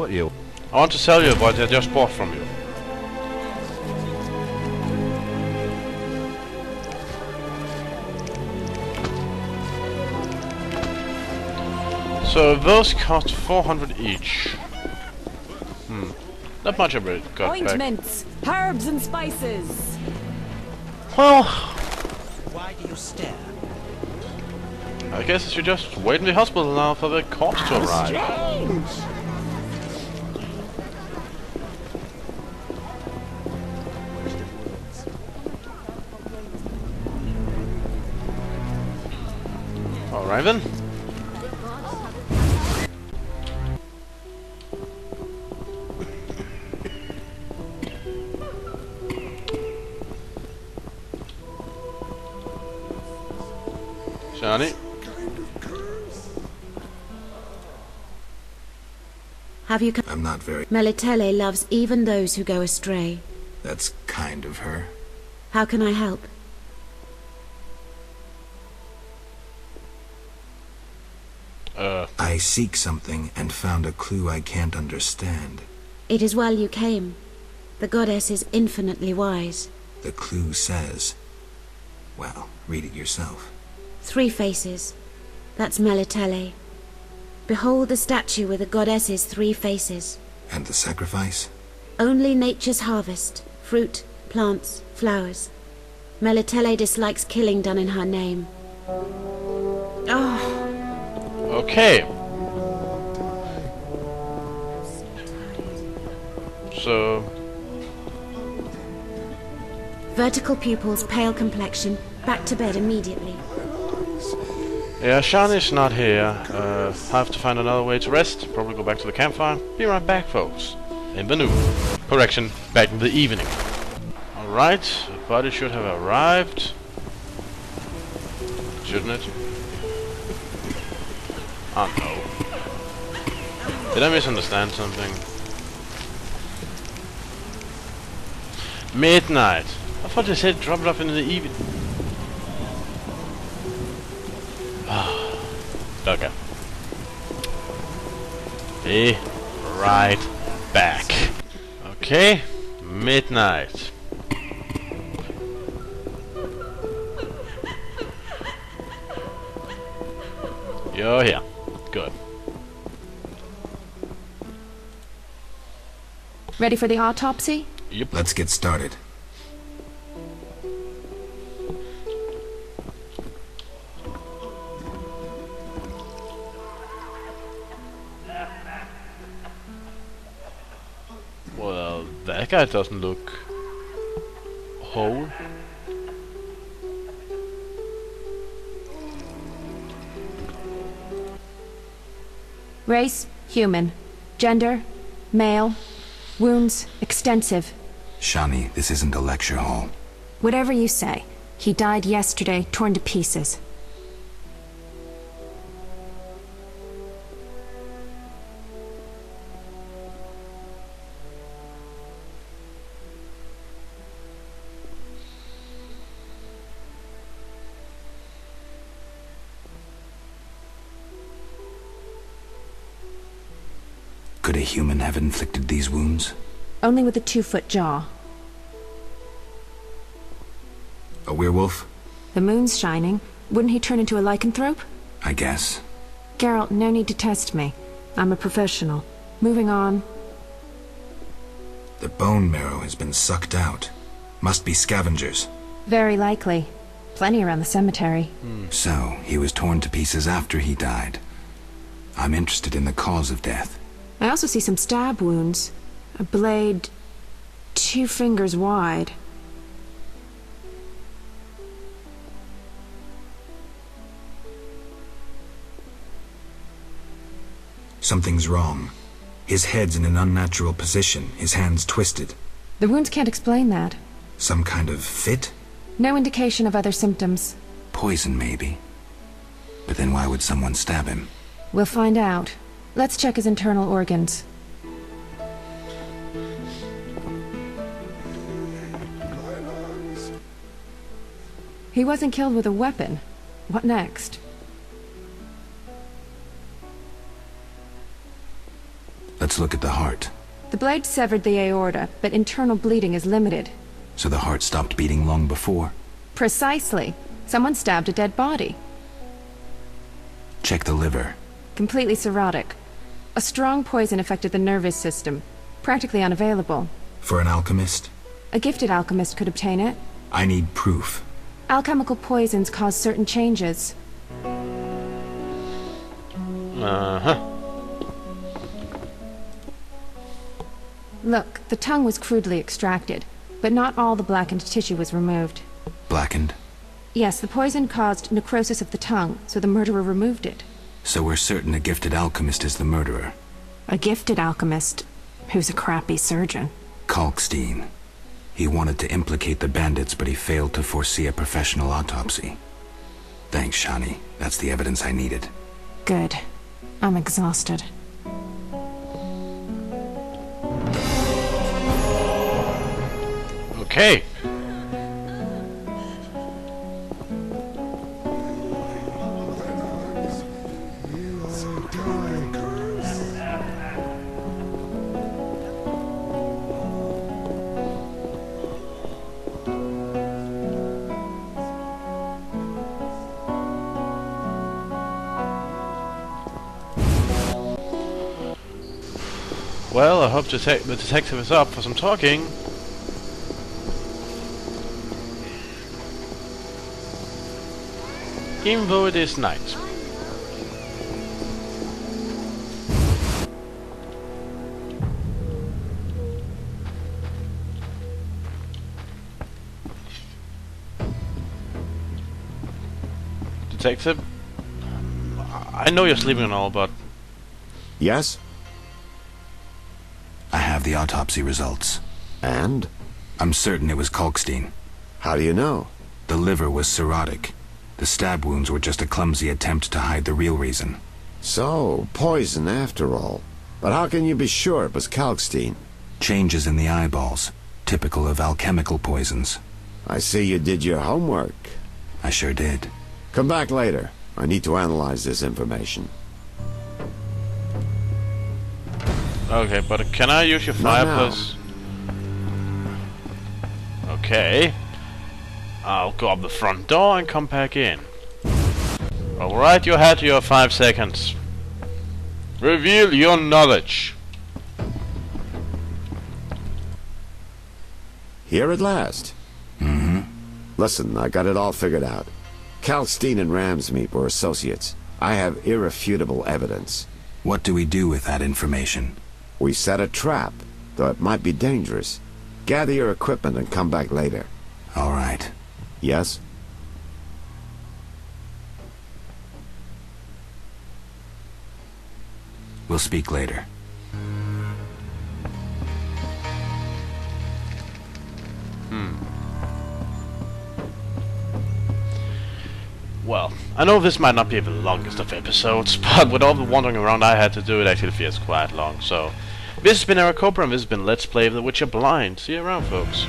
What you? I want to sell you what I just bought from you. So those cost 400 each. Not much of it got back. Ointments, herbs and spices. Well, Why do you stare? I guess I should just wait in the hospital now for the corpse to arrive. Strange. Alright then. Johnny. Have you come? I'm not very... Melitele loves even those who go astray. That's kind of her. How can I help? I seek something and found a clue I can't understand. It is well you came. The goddess is infinitely wise. The clue says... Well, read it yourself. 3 faces. That's Melitele. Behold the statue with the goddess's 3 faces. And the sacrifice? Only nature's harvest. Fruit, plants, flowers. Melitele dislikes killing done in her name. Oh. Okay. So... Vertical pupils, pale complexion. Back to bed immediately. Yeah, Shani's not here. Have to find another way to rest. Probably go back to the campfire. Be right back, folks. In the noon. Correction, back in the evening. Alright, the body should have arrived. Shouldn't it? Oh no. Did I misunderstand something? Midnight. I thought they said drop it off in the evening. Okay. Be right back. Okay, midnight. You're here. Good. Ready for the autopsy? Yep. Let's get started. Well, that guy doesn't look whole. Race, human. Gender, male. Wounds, extensive. Shani, this isn't a lecture hall. Whatever you say. He died yesterday, torn to pieces. Could a human have inflicted these wounds? Only with a 2-foot jaw. A werewolf? The moon's shining. Wouldn't he turn into a lycanthrope? I guess. Geralt, no need to test me. I'm a professional. Moving on. The bone marrow has been sucked out. Must be scavengers. Very likely. Plenty around the cemetery. So, he was torn to pieces after he died. I'm interested in the cause of death. I also see some stab wounds. A blade 2 fingers wide. Something's wrong. His head's in an unnatural position, his hands twisted. The wounds can't explain that. Some kind of fit? No indication of other symptoms. Poison, maybe. But then why would someone stab him? We'll find out. Let's check his internal organs. He wasn't killed with a weapon. What next? Let's Let's look at the heart. The blade severed the aorta, but internal bleeding is limited. So the heart stopped beating long before? Precisely. Someone stabbed a dead body. Check the liver. Completely cirrhotic. A strong poison affected the nervous system. Practically unavailable. For an alchemist? A gifted alchemist could obtain it. I need proof. Alchemical poisons cause certain changes. Uh-huh. Look, the tongue was crudely extracted, but not all the blackened tissue was removed. Blackened? Yes, the poison caused necrosis of the tongue, so the murderer removed it. So we're certain a gifted alchemist is the murderer. A gifted alchemist, who's a crappy surgeon. Kalkstein. He wanted to implicate the bandits, but he failed to foresee a professional autopsy. Thanks, Shani. That's the evidence I needed. Good. I'm exhausted. Okay. Well, I hope the detective is up for some talking. Even though it is night. Detective? I know you're sleeping and all, but... Yes? I have the autopsy results. And? I'm certain it was Kalkstein. How do you know? The liver was cirrhotic. The stab wounds were just a clumsy attempt to hide the real reason. So, poison after all. But how can you be sure it was Kalkstein? Changes in the eyeballs, typical of alchemical poisons. I see you did your homework. I sure did. Come back later. I need to analyze this information. Okay, but can I use your Not fireplace? Okay. I'll go up the front door and come back in. Alright, you had your 5 seconds. Reveal your knowledge. Here at last. Mm-hmm. Listen, I got it all figured out. Kalkstein and Ramsmeet were associates. I have irrefutable evidence. What do we do with that information? We set a trap, though it might be dangerous. Gather your equipment and come back later. All right. Yes? We'll speak later. Well, I know this might not be the longest of episodes, but with all the wandering around I had to do, it actually feels quite long, so... This has been Eric Cooper, and this has been Let's Play The Witcher Blind. See you around, folks.